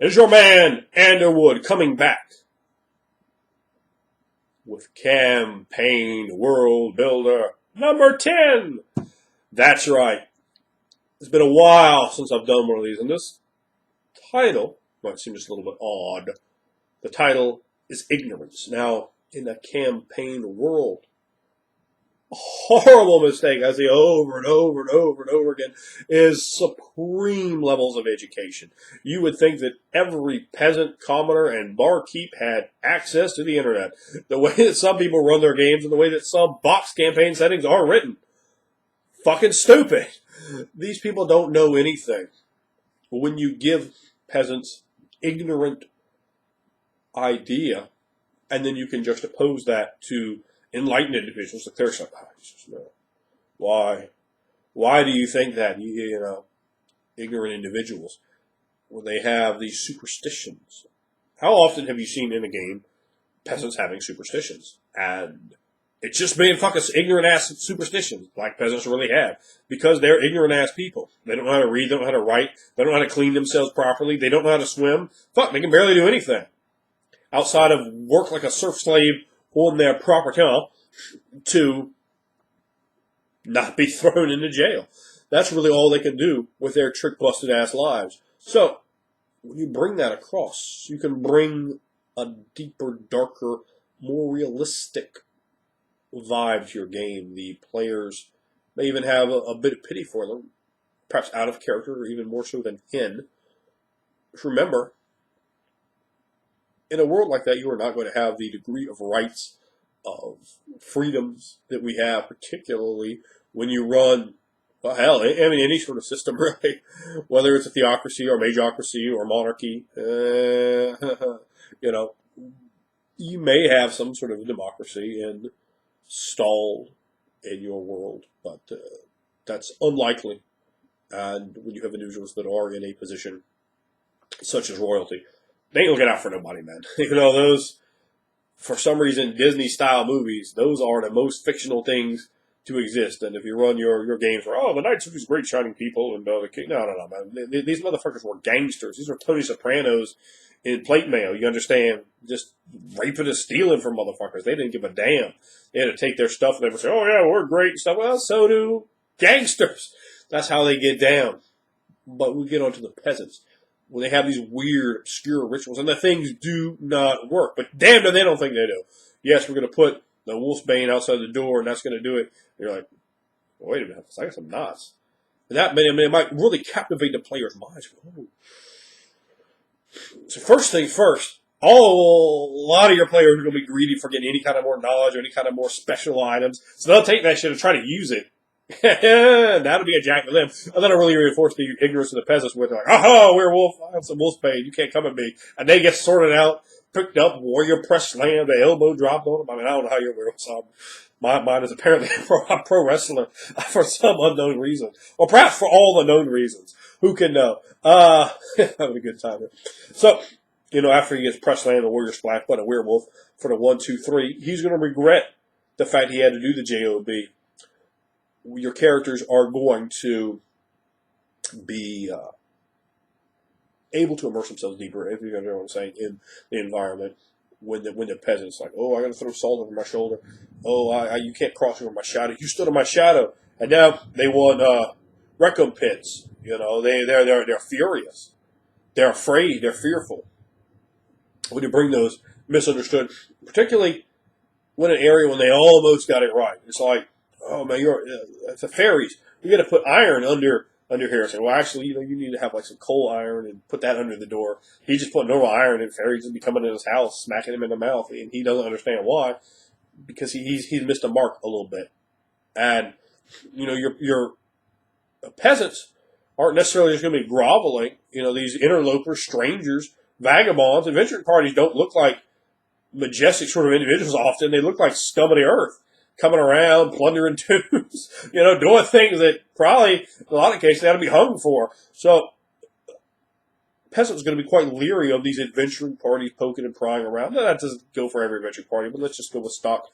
is your man Underwood coming back with Campaign World Builder number 10. That's right. It's been a while since I've done one of these, and this title might seem just a little bit odd. The title is Ignorance. Now, in the campaign world, a horrible mistake I see over and over and over and over again is supreme levels of education. You would think that every peasant, commoner, and barkeep had access to the internet. The way that some people run their games and the way that some box campaign settings are written. Fucking stupid. These people don't know anything. When you give peasants ignorant idea, and then you can juxtapose that to enlightened individuals, like they're like, oh, Jesus, no. Why? Why do you think that? You know, ignorant individuals, when they have these superstitions. How often have you seen in a game peasants having superstitions? And it's just being fucking ignorant ass superstitions, like peasants really have. Because they're ignorant ass people. They don't know how to read, they don't know how to write, they don't know how to clean themselves properly, they don't know how to swim. Fuck, they can barely do anything. Outside of work like a serf slave on their proper time to not be thrown into jail. That's really all they can do with their trick busted ass lives. So, when you bring that across, you can bring a deeper, darker, more realistic vibe to your game. The players may even have a bit of pity for them, perhaps out of character, or even more so than in. Remember, in a world like that, you are not going to have the degree of rights, of freedoms that we have, particularly when you run, well, hell, I mean, any sort of system, really, whether it's a theocracy or majocracy or monarchy, you know, you may have some sort of democracy installed in your world, but that's unlikely. And when you have individuals that are in a position such as royalty, they ain't looking out for nobody, man. You know, those, for some reason, Disney-style movies, those are the most fictional things to exist. And if you run your games where, oh, the knights are these great shining people, and the king, no, man. These motherfuckers were gangsters. These were Tony Sopranos in plate mail. You understand? Just raping and stealing from motherfuckers. They didn't give a damn. They had to take their stuff and they would say, oh, yeah, we're great and stuff. Well, so do gangsters. That's how they get down. But we get on to the peasants, when they have these weird, obscure rituals, and the things do not work. But damn it, they don't think they do. Yes, we're going to put the wolfsbane outside the door, and that's going to do it. And you're like, well, wait a minute, I got some knots. And that it might really captivate the player's minds. Oh. So first thing first, a lot of your players are going to be greedy for getting any kind of more knowledge or any kind of more special items. So they'll take that shit and try to use it. That'll be a jack for them. And that'll really reinforce the ignorance of the peasants where they're like, oh, werewolf, I have some wolfsbane, you can't come at me. And they get sorted out, picked up, warrior press slam, the elbow dropped on them. I mean, I don't know how you're werewolf, so mine is apparently a pro wrestler for some unknown reason. Or perhaps for all the known reasons. Who can know? Having a good time here. So, you know, after he gets press slam, the warrior splash, but a werewolf for the 1, 2, 3, he's going to regret the fact he had to do the JOB. Your characters are going to be able to immerse themselves deeper, if you know what I'm saying, in the environment. When the peasants like, oh, I got to throw salt over my shoulder. Oh, you can't cross over my shadow. You stood on my shadow, and now they want recompense. You know, they're furious. They're afraid. They're fearful. When you bring those misunderstood, particularly when an area when they almost got it right, it's like, oh man, it's the fairies. You got to put iron under here. So, well, actually, you know, you need to have like some coal iron and put that under the door. He just put normal iron, and fairies would be coming in his house, smacking him in the mouth, and he doesn't understand why, because he's missed a mark a little bit. And you know, your peasants aren't necessarily just going to be groveling. You know, these interlopers, strangers, vagabonds, adventuring parties don't look like majestic sort of individuals often. They look like scum of the earth, coming around, plundering tombs, you know, doing things that probably, in a lot of cases, they ought to be hung for. So, peasants are going to be quite leery of these adventuring parties poking and prying around. Now, that doesn't go for every adventuring party, but let's just go with stock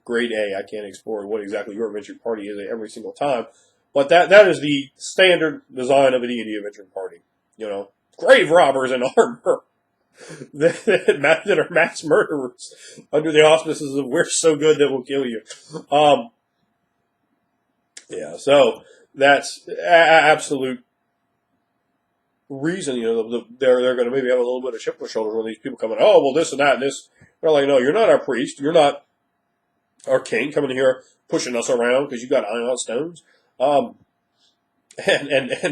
grade A. I can't explore what exactly your adventuring party is every single time. But that is the standard design of an D&D adventuring party. You know, grave robbers in armor that are mass murderers under the auspices of we're so good that we'll kill you. Yeah, so that's absolute reason. They're going to maybe have a little bit of chip on their shoulders when these people come in. Oh, well, this and that and this. They're like, no, you're not our priest. You're not our king coming here pushing us around because you got ion stones. And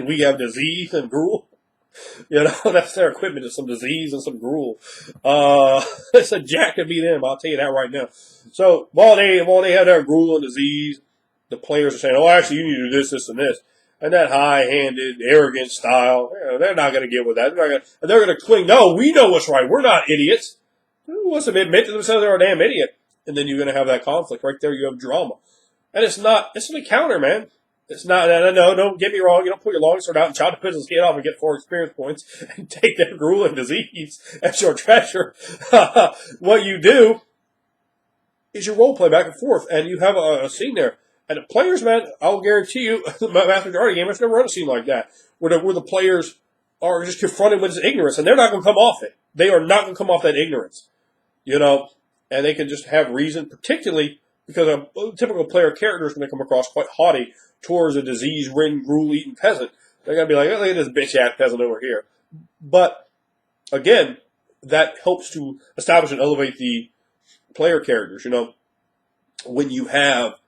we have disease and gruel. That's their equipment is some disease and some gruel. It's a jack to be them. I'll tell you that right now. So while they have their gruel and disease, the players are saying, "Oh, actually, you need to do this, this, and this," and that high-handed, arrogant style. They're not going to get with that. They're going to cling. No, we know what's right. We're not idiots. Who wants to admit to themselves they're a damn idiot? And then you're going to have that conflict right there. You have drama, and it's an encounter, man. It's not, no, don't get me wrong. You don't put your longsword out and chop the person's head off and get 4 experience points and take their gruel and disease as your treasure. What you do is you role play back and forth, and you have a scene there. And the players, man, I'll guarantee you, the vast majority of gamers never run a scene like that, where the players are just confronted with this ignorance, and they're not going to come off it. They are not going to come off that ignorance, and they can just have reason, particularly because a typical player character is going to come across quite haughty towards a disease-ridden, gruel-eating peasant. They're going to be like, oh, look at this bitch-ass peasant over here. But, again, that helps to establish and elevate the player characters. When you have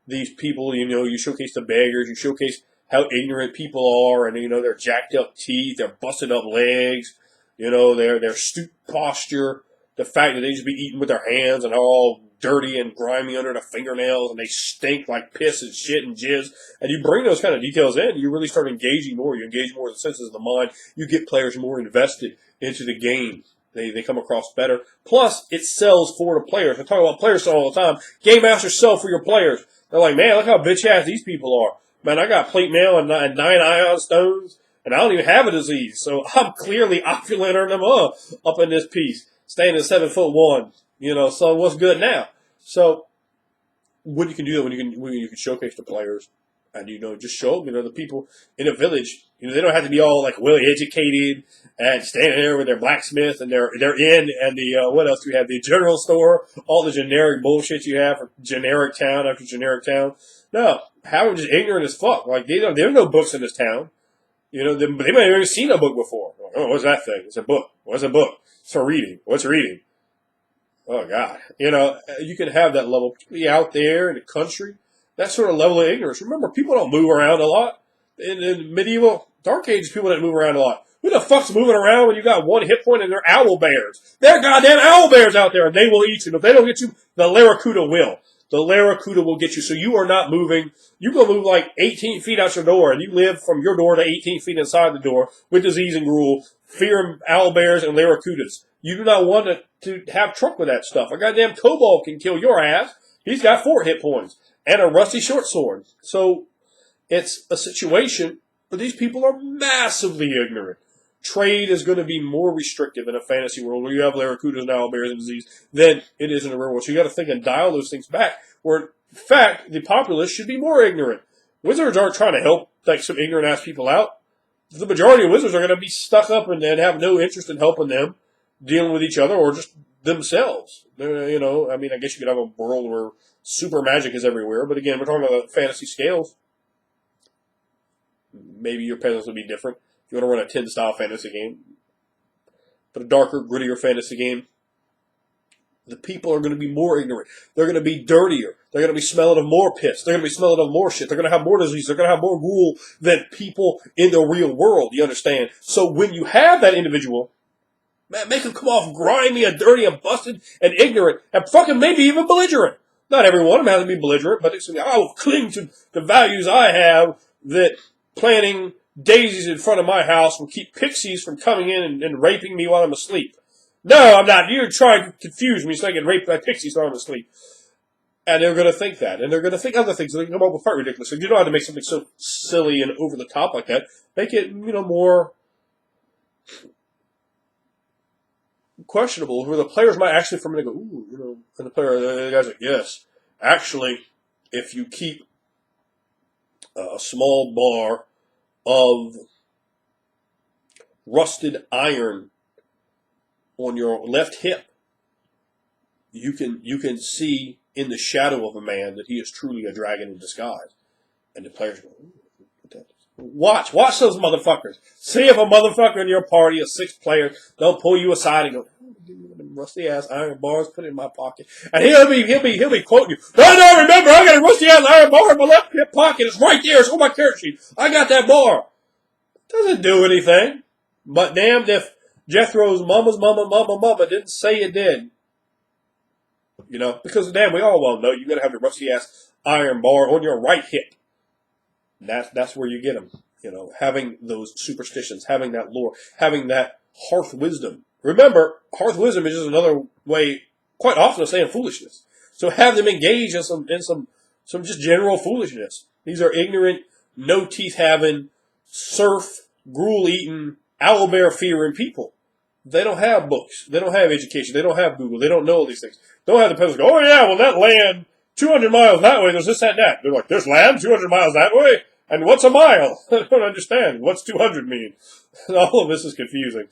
these people, you showcase the beggars, you showcase how ignorant people are, and, their jacked up teeth, their busted up legs, their stooped posture, the fact that they just be eating with their hands and all dirty and grimy under the fingernails, and they stink like piss and shit and jizz. And you bring those kind of details in, you really start engaging more. You engage more of the senses of the mind. You get players more invested into the game. They come across better. Plus, it sells for the players. I talk about players all the time. Game masters sell for your players. They're like, man, look how bitch-ass these people are. Man, I got plate mail and 9 ion stones, and I don't even have a disease. So I'm clearly opulenter them up in this piece. Standing 7'1", so what's good now? So when you can do that, when you can showcase the players, and just show them, the people in a village, they don't have to be all like well educated and standing there with their blacksmith and their inn and the what else do we have? The general store, all the generic bullshit you have for generic town after generic town. No, have them just ignorant as fuck. Like there's no books in this town. They might have never seen a book before. Like, oh, what's that thing? It's a book. What's a book? It's for reading. What's reading? Oh, God. You can have that level, particularly out there in the country, that sort of level of ignorance. Remember, people don't move around a lot. In medieval, Dark Ages, people didn't move around a lot. Who the fuck's moving around when you got 1 hit point and they're owl bears? They're goddamn owl bears out there, and they will eat you. If they don't get you, the Laracuda will. The Laracuda will get you. So you are not moving. You go move like 18 feet out your door, and you live from your door to 18 feet inside the door with disease and gruel, fear owl bears and Laracudas. You do not want to have truck with that stuff. A goddamn kobold can kill your ass. He's got 4 hit points and a rusty short sword. So it's a situation where these people are massively ignorant. Trade is going to be more restrictive in a fantasy world where you have Laracudas and owlbears and disease than it is in the real world. So you got to think and dial those things back. Where, in fact, the populace should be more ignorant. Wizards aren't trying to help like some ignorant ass people out. The majority of wizards are going to be stuck up and have no interest in helping them dealing with each other or just themselves. I guess you could have a world where super magic is everywhere. But again, we're talking about fantasy scales. Maybe your peasants would be different. If you want to run a 10-style fantasy game, but a darker, grittier fantasy game, the people are going to be more ignorant. They're going to be dirtier. They're going to be smelling of more piss. They're going to be smelling of more shit. They're going to have more disease. They're going to have more gruel than people in the real world. You understand? So when you have that individual, man, make them come off grimy and dirty and busted and ignorant and fucking maybe even belligerent. Not every one of them has to be belligerent, but it's, I will cling to the values I have that planting daisies in front of my house will keep pixies from coming in and raping me while I'm asleep. No, I'm not. You're trying to confuse me so I can rape my pixies while I'm asleep. And they're going to think that. And they're going to think other things. They're going to come up with quite ridiculous. And you don't have to make something so silly and over the top like that. Make it, more questionable, where the players might actually from it go, ooh, and the guy's like, yes, actually, if you keep a small bar of rusted iron on your left hip, you can see in the shadow of a man that he is truly a dragon in disguise. And the players go, watch those motherfuckers. See if a motherfucker in your party, a sixth player, they'll pull you aside and go, rusty ass iron bars, put it in my pocket. And he'll be quoting you. No, remember, I got a rusty ass iron bar in my left hip pocket. It's right there. It's on my carrot sheet. I got that bar. Doesn't do anything. But damned if Jethro's mama didn't say it did. You know, because damn, we all well know you gotta have your rusty ass iron bar on your right hip. That's where you get them. You know, having those superstitions, having that lore, having that hearth wisdom. Remember, hearth wisdom is just another way, quite often, of saying foolishness. So have them engage in some just general foolishness. These are ignorant, no teeth having, serf, gruel eating, owlbear fearing people. They don't have books. They don't have education. They don't have Google. They don't know all these things. They don't have the peasants go, oh yeah, well that land 200 miles that way, there's this, that, and that. They're like, there's land 200 miles that way? And what's a mile? I don't understand. What's 200 mean? All of this is confusing.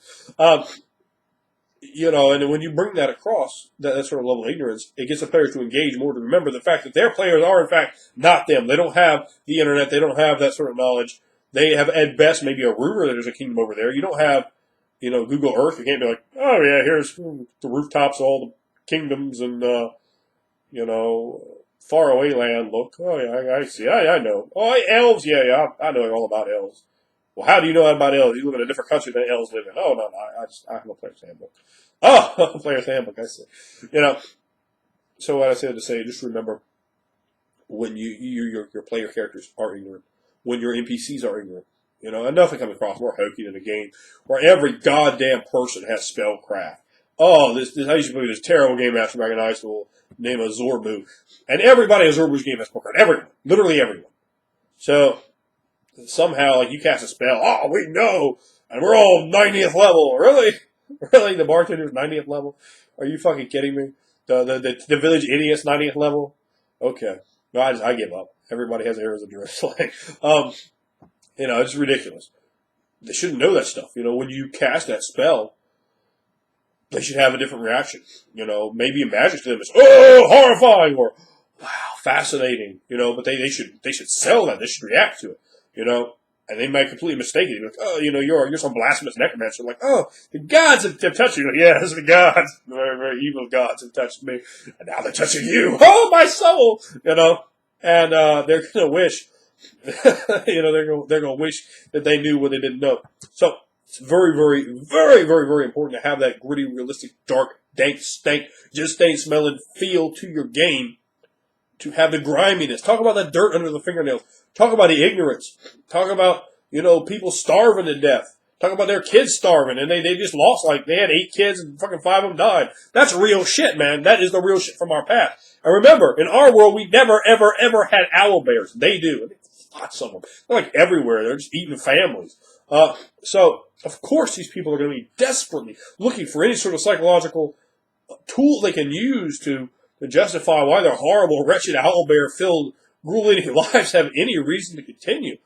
You know, and when you bring that across, that sort of level of ignorance, it gets the players to engage more, to remember the fact that their players are, in fact, not them. They don't have the internet. They don't have that sort of knowledge. They have, at best, maybe a rumor that there's a kingdom over there. You don't have, you know, Google Earth. You can't be like, oh, yeah, here's the rooftops of all the kingdoms and, you know, faraway land. Look, oh, yeah, I see. I know. Oh, elves, yeah, I know all about elves. Well, how do you know about elves? You live in a different country than elves live in. Oh, no, I have a player's handbook. Oh, a player's handbook, I see. You know, so what I said to say, just remember, when your player characters are ignorant, when your NPCs are ignorant, you know, and nothing comes across more hokey than a game where every goddamn person has spellcraft. Oh, I used to play this terrible game master back in high school named Zorbu. And everybody in Zorbu's game has spellcraft. Everyone. Literally everyone. So, somehow, like, you cast a spell. Oh, we know. And we're all 90th level. Really? Really? The bartender's 90th level? Are you fucking kidding me? The village idiot's 90th level? Okay. No, I give up. Everybody has arrows of Jerusalem. You know, it's ridiculous. They shouldn't know that stuff. You know, when you cast that spell, they should have a different reaction. You know, maybe a magic to them is, oh, horrifying, or wow, fascinating. You know, but they should sell that. They should react to it. You know, and they might completely mistake it. Like, oh, you know, you're some blasphemous necromancer. Like, oh, the gods have touched you. Like, yeah, it's the gods. The very, very evil gods have touched me. And now they're touching you. Oh, my soul! You know, and they're going to wish, you know, they're going to wish that they knew what they didn't know. So, it's very, very, very, very, very important to have that gritty, realistic, dark, dank, stank, just ain't smelling feel to your game. To have the griminess. Talk about the dirt under the fingernails. Talk about the ignorance. Talk about, you know, people starving to death. Talk about their kids starving, and they just lost, like, they had 8 kids and fucking 5 of them died. That's real shit, man. That is the real shit from our past. And remember, in our world, we never, ever, ever had owl bears. They do. Lots of them. They're like everywhere. They're just eating families. So, of course, these people are going to be desperately looking for any sort of psychological tool they can use to justify why their horrible, wretched, owlbear-filled, gruel-eating lives have any reason to continue.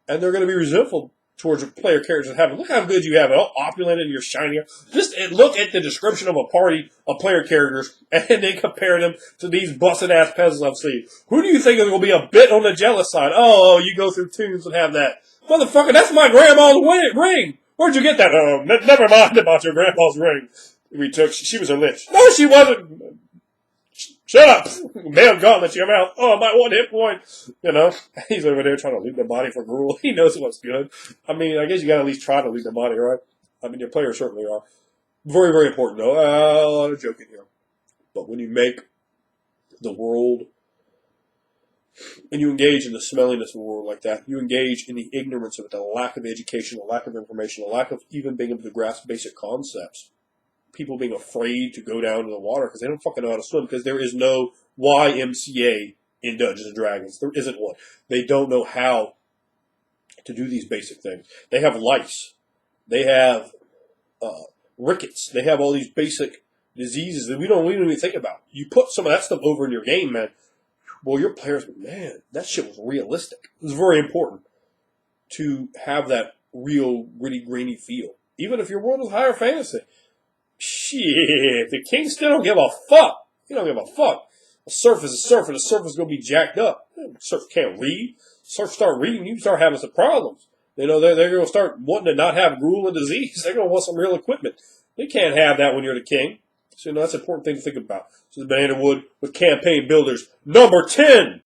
And they're going to be resentful towards player characters that have, look how good you have it, all opulent and you're shiny. Just look at the description of a party of player characters and then compare them to these busted-ass peasants I've seen. Who do you think is going to be a bit on the jealous side? Oh, you go through tunes and have that. Motherfucker, that's my grandma's ring. Where'd you get that? Oh, never mind about your grandma's ring. She was a lich. No, she wasn't. Shut up! Damn gauntlet to your mouth. Oh, my 1 hit point. You know, he's over there trying to loot the body for gruel. He knows what's good. I mean, I guess you got to at least try to loot the body, right? I mean, your players certainly are. Very, very important, though. A lot of joking here. But when you make the world, and you engage in the smelliness of the world like that, you engage in the ignorance of it, the lack of education, the lack of information, the lack of even being able to grasp basic concepts. People being afraid to go down to the water because they don't fucking know how to swim because there is no YMCA in Dungeons and Dragons. There isn't one. They don't know how to do these basic things. They have lice. They have rickets. They have all these basic diseases that we don't even think about. You put some of that stuff over in your game, man. Well, your players, man, that shit was realistic. It was very important to have that real, gritty, grainy feel. even if your world is higher fantasy. Shit, the king still don't give a fuck. He don't give a fuck. A serf is a serf, and the serf is going to be jacked up. Serf can't read. Serf start reading, you start having some problems. They're going to start wanting to not have gruel and disease. They're going to want some real equipment. They can't have that when you're the king. So, that's an important thing to think about. So, the Bannerwood with Campaign Builders, number 10.